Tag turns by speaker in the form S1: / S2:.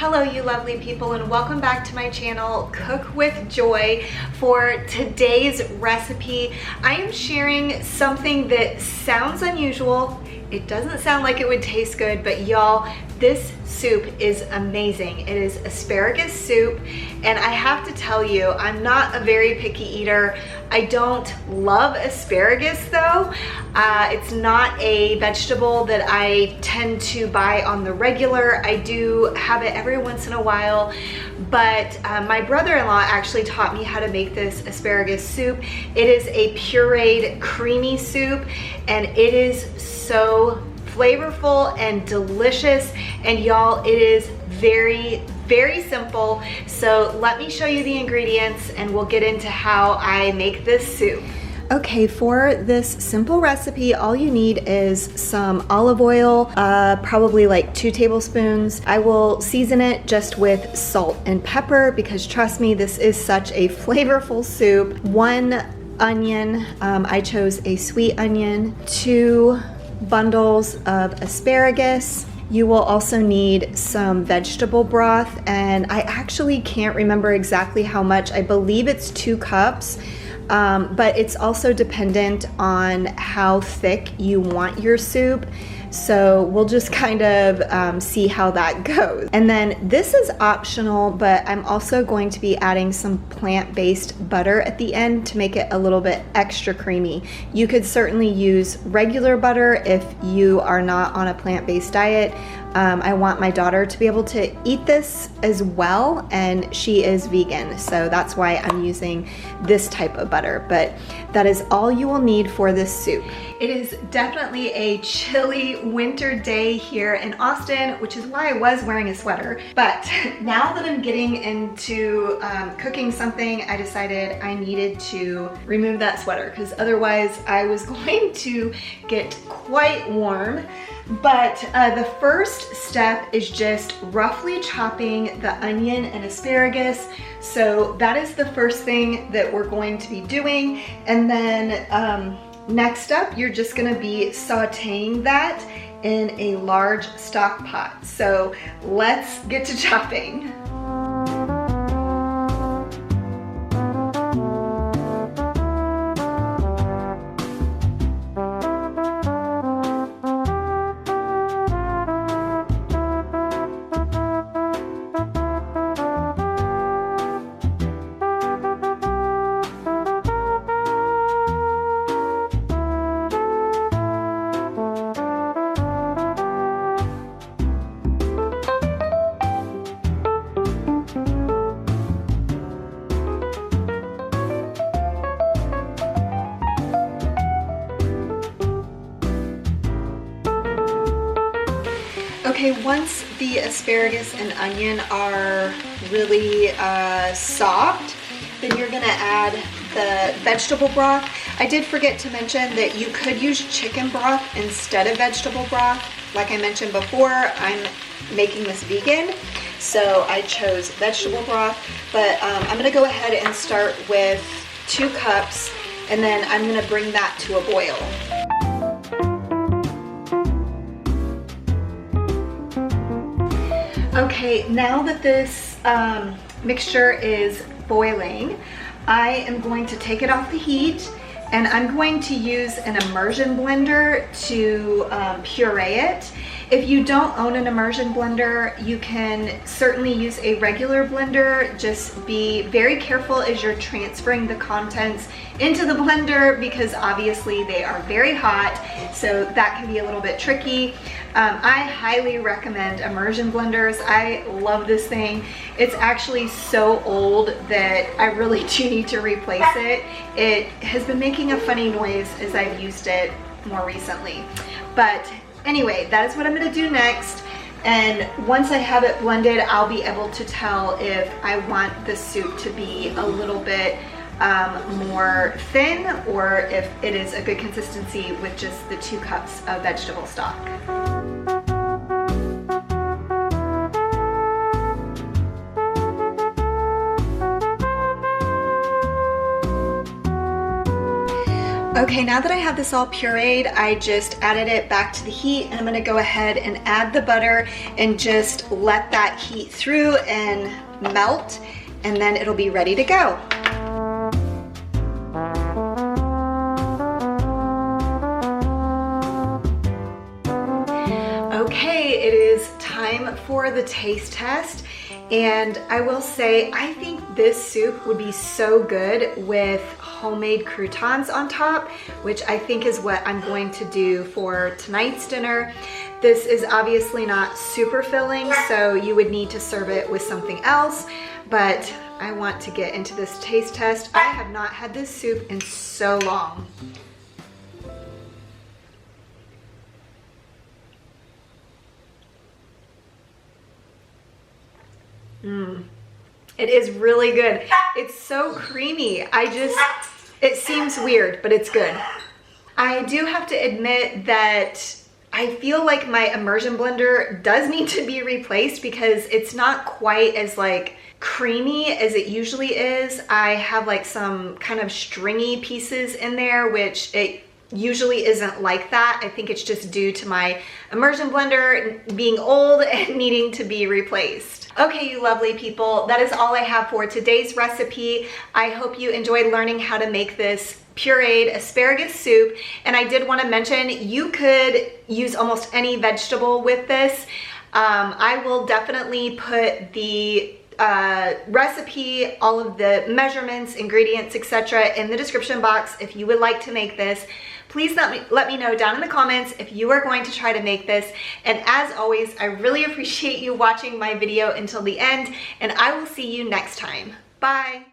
S1: Hello you lovely people, and welcome back to my channel Cook with Joy. For today's recipe, I am sharing something that sounds unusual. It doesn't sound like it would taste good, but y'all, this soup is amazing. It is asparagus soup, and I have to tell you, I'm not a very picky eater. I don't love asparagus though. It's not a vegetable that I tend to buy on the regular. I do have it every once in a while, but my brother-in-law actually taught me how to make this asparagus soup. It is a pureed creamy soup, and it is so flavorful and delicious, and y'all, it is very simple. So let me show you the ingredients and we'll get into how I make this soup. Okay, for this simple recipe, all you need is some olive oil, probably like 2 tablespoons. I will season it just with salt and pepper because trust me, this is such a flavorful soup. 1 onion, I chose a sweet onion. 2 bundles of asparagus. You will also need some vegetable broth, and I actually can't remember exactly how much. I believe it's 2 cups, but it's also dependent on how thick you want your soup. So we'll just kind of see how that goes. And then this is optional, but I'm also going to be adding some plant-based butter at the end to make it a little bit extra creamy. You could certainly use regular butter if you are not on a plant-based diet. I want my daughter to be able to eat this as well, and she is vegan, so that's why I'm using this type of butter. But that is all you will need for this soup. It is definitely a chilly winter day here in Austin, which is why I was wearing a sweater. But now that I'm getting into cooking something, I decided I needed to remove that sweater because otherwise I was going to get quite warm. But the first step is just roughly chopping the onion and asparagus. So that is the first thing that we're going to be doing. And then next up, you're just gonna be sauteing that in a large stock pot. So let's get to chopping. Okay, once the asparagus and onion are really soft, then you're gonna add the vegetable broth. I did forget to mention that you could use chicken broth instead of vegetable broth. Like I mentioned before, I'm making this vegan, so I chose vegetable broth. But I'm gonna go ahead and start with 2 cups, and then I'm gonna bring that to a boil. Okay, now that this mixture is boiling, I am going to take it off the heat, and I'm going to use an immersion blender to puree it. If you don't own an immersion blender, you can certainly use a regular blender. Just be very careful as you're transferring the contents into the blender because obviously they are very hot, so that can be a little bit tricky. I highly recommend immersion blenders. I love this thing. It's actually so old that I really do need to replace it. It has been making a funny noise as I've used it more recently. But anyway, that is what I'm gonna do next. And once I have it blended, I'll be able to tell if I want the soup to be a little bit more thin or if it is a good consistency with just the 2 cups of vegetable stock. Okay, now that I have this all pureed, I just added it back to the heat, and I'm gonna go ahead and add the butter and just let that heat through and melt, and then it'll be ready to go. Okay, it is time for the taste test, and I will say I think this soup would be so good with homemade croutons on top, which I think is what I'm going to do for tonight's dinner. This is obviously not super filling, so you would need to serve it with something else, but I want to get into this taste test. I have not had this soup in so long. It is really good. It's so creamy. It seems weird, but it's good. I do have to admit that I feel like my immersion blender does need to be replaced because it's not quite as like creamy as it usually is. I have like some kind of stringy pieces in there, which it usually isn't like that. I think it's just due to my immersion blender being old and needing to be replaced. Okay, you lovely people, that is all I have for today's recipe. I hope you enjoyed learning how to make this pureed asparagus soup. And I did want to mention you could use almost any vegetable with this. I will definitely put the recipe, all of the measurements, ingredients, etc. in the description box if you would like to make this. Please let me know down in the comments if you are going to try to make this. And as always, I really appreciate you watching my video until the end, and I will see you next time. Bye.